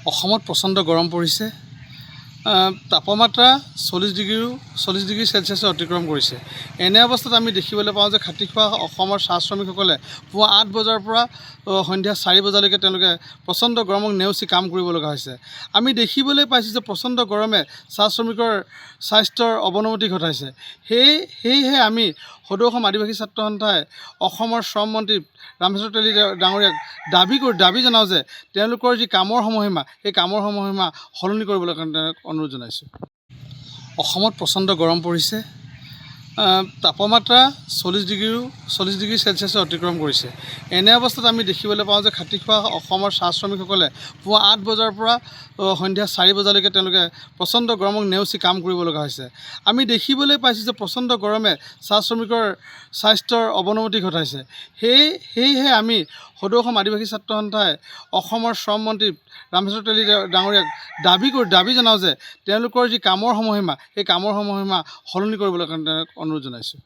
অসমত প্ৰচণ্ড গৰম পৰিছে। তাপমাত্ৰা 40 ডিগ্ৰী চেলচিয়াছে অতিক্ৰম কৰিছে। এনে অৱস্থাত আমি দেখিবলৈ পাওঁ যে খাটিখোৱা অসমৰ চাহ শ্ৰমিকসকলে পুৱা 8 বজাৰ পৰা সন্ধিয়া 4 বজালৈকে তেওঁলোকে প্ৰচণ্ড গৰমক নেওচি কাম কৰিব লগা হৈছে। আমি দেখিবলৈ পাইছোঁ যে প্ৰচণ্ড গৰমে চাহ শ্ৰমিকৰ স্বাস্থ্যৰ অৱনতি ঘটাইছে। সেয়েহে আমি সদৌ অসম আদিবাসী ছাত্ৰ সন্থাই অসমৰ শ্ৰম মন্ত্ৰী ৰামেশ্বৰ তেলী ডাঙৰীয়াক দাবী জনাওঁ যে তেওঁলোকৰ যি কামৰ সময়সীমা সেই কামৰ সময়সীমা সলনি কৰিবলৈ কাৰণে অনুৰোধ জনাইছোঁ। অসমত প্ৰচণ্ড গৰম পৰিছে। তাপমাত্ৰা 40 ডিগ্ৰী চেলচিয়াছে অতিক্ৰম কৰিছে। এনে অৱস্থাত আমি দেখিবলৈ পাওঁ যে খাটিখোৱা অসমৰ চাহ শ্ৰমিকসকলে পুৱা 8 বজাৰ পৰা সন্ধিয়া 4 বজালৈকে তেওঁলোকে প্ৰচণ্ড গৰমক নেওচি কাম কৰিব লগা হৈছে। আমি দেখিবলৈ পাইছোঁ যে প্ৰচণ্ড গৰমে চাহ শ্ৰমিকৰ স্বাস্থ্যৰ অৱনতি ঘটাইছে। সেয়েহে আমি সদৌ অসম আদিবাসী ছাত্ৰ সন্থাই অসমৰ শ্ৰম মন্ত্ৰী ৰামেশ্বৰ তেলী ডাঙৰীয়াক দাবী জনাওঁ যে তেওঁলোকৰ যি কামৰ সময়সীমা সেই কামৰ সময়সীমা সলনি কৰিবলৈ কাৰণে অনুৰোধ জনাইছোঁ।